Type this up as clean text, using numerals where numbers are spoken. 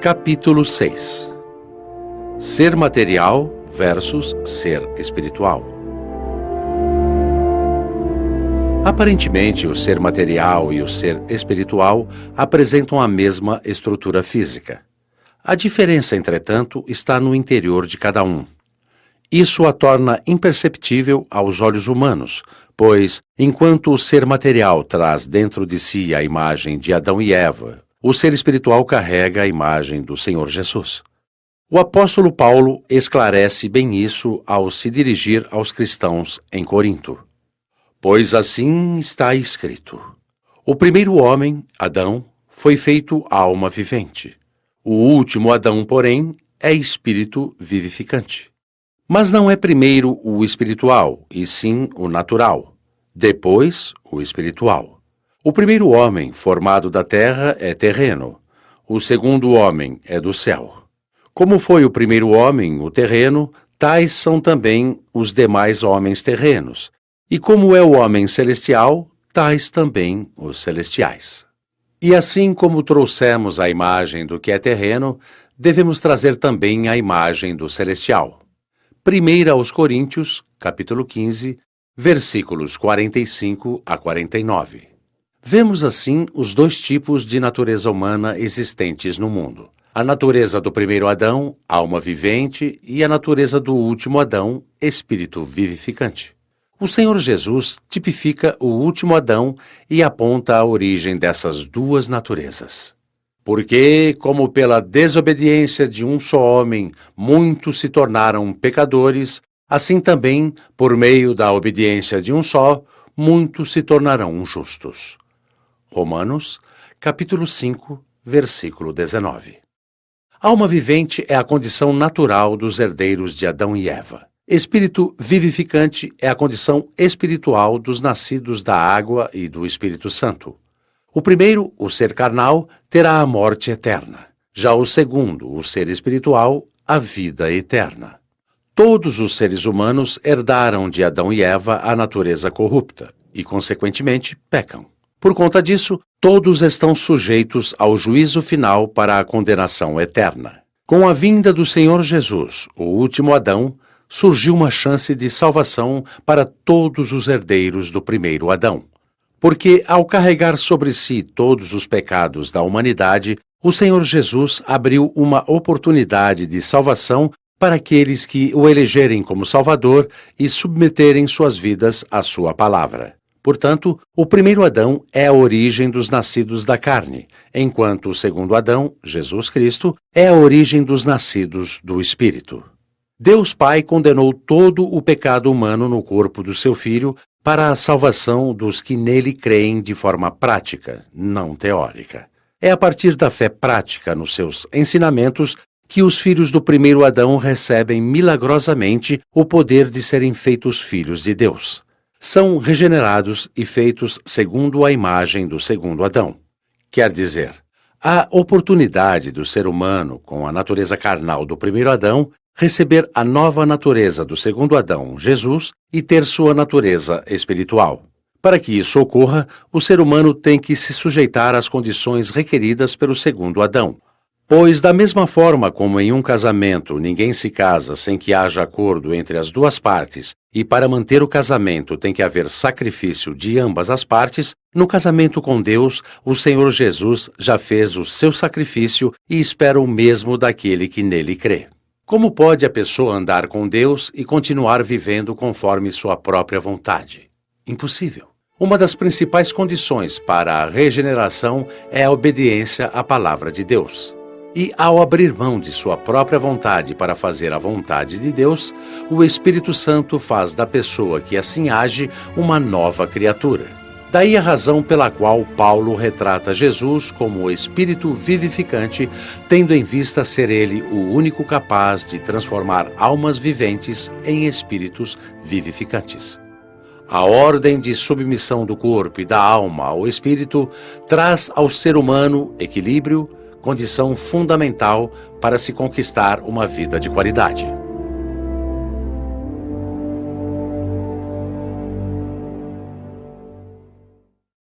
Capítulo 6. Ser material versus ser espiritual. Aparentemente, o ser material e o ser espiritual apresentam a mesma estrutura física. A diferença, entretanto, está no interior de cada um. Isso a torna imperceptível aos olhos humanos, pois, enquanto o ser material traz dentro de si a imagem de Adão e Eva, o ser espiritual carrega a imagem do Senhor Jesus. O apóstolo Paulo esclarece bem isso ao se dirigir aos cristãos em Corinto. Pois assim está escrito: o primeiro homem, Adão, foi feito alma vivente. O último Adão, porém, é espírito vivificante. Mas não é primeiro o espiritual, e sim o natural. Depois, o espiritual. O primeiro homem, formado da terra, é terreno. O segundo homem é do céu. Como foi o primeiro homem, o terreno, tais são também os demais homens terrenos. E como é o homem celestial, tais também os celestiais. E assim como trouxemos a imagem do que é terreno, devemos trazer também a imagem do celestial. 1 aos Coríntios, capítulo 15, versículos 45 a 49. Vemos assim os dois tipos de natureza humana existentes no mundo. A natureza do primeiro Adão, alma vivente, e a natureza do último Adão, espírito vivificante. O Senhor Jesus tipifica o último Adão e aponta a origem dessas duas naturezas. Porque, como pela desobediência de um só homem, muitos se tornaram pecadores, assim também, por meio da obediência de um só, muitos se tornarão justos. Romanos, capítulo 5, versículo 19. Alma vivente é a condição natural dos herdeiros de Adão e Eva. Espírito vivificante é a condição espiritual dos nascidos da água e do Espírito Santo. O primeiro, o ser carnal, terá a morte eterna. Já o segundo, o ser espiritual, a vida eterna. Todos os seres humanos herdaram de Adão e Eva a natureza corrupta e, consequentemente, pecam. Por conta disso, todos estão sujeitos ao juízo final para a condenação eterna. Com a vinda do Senhor Jesus, o último Adão, surgiu uma chance de salvação para todos os herdeiros do primeiro Adão. Porque, ao carregar sobre si todos os pecados da humanidade, o Senhor Jesus abriu uma oportunidade de salvação para aqueles que o elegerem como Salvador e submeterem suas vidas à sua palavra. Portanto, o primeiro Adão é a origem dos nascidos da carne, enquanto o segundo Adão, Jesus Cristo, é a origem dos nascidos do Espírito. Deus Pai condenou todo o pecado humano no corpo do seu Filho para a salvação dos que nele creem de forma prática, não teórica. É a partir da fé prática nos seus ensinamentos que os filhos do primeiro Adão recebem milagrosamente o poder de serem feitos filhos de Deus. São regenerados e feitos segundo a imagem do segundo Adão. Quer dizer, a oportunidade do ser humano, com a natureza carnal do primeiro Adão, receber a nova natureza do segundo Adão, Jesus, e ter sua natureza espiritual. Para que isso ocorra, o ser humano tem que se sujeitar às condições requeridas pelo segundo Adão. Pois, da mesma forma como em um casamento ninguém se casa sem que haja acordo entre as duas partes, e para manter o casamento tem que haver sacrifício de ambas as partes, no casamento com Deus, o Senhor Jesus já fez o seu sacrifício e espera o mesmo daquele que nele crê. Como pode a pessoa andar com Deus e continuar vivendo conforme sua própria vontade? Impossível. Uma das principais condições para a regeneração é a obediência à palavra de Deus. E ao abrir mão de sua própria vontade para fazer a vontade de Deus, o Espírito Santo faz da pessoa que assim age uma nova criatura. Daí a razão pela qual Paulo retrata Jesus como o Espírito vivificante, tendo em vista ser ele o único capaz de transformar almas viventes em espíritos vivificantes. A ordem de submissão do corpo e da alma ao Espírito traz ao ser humano equilíbrio, condição fundamental para se conquistar uma vida de qualidade.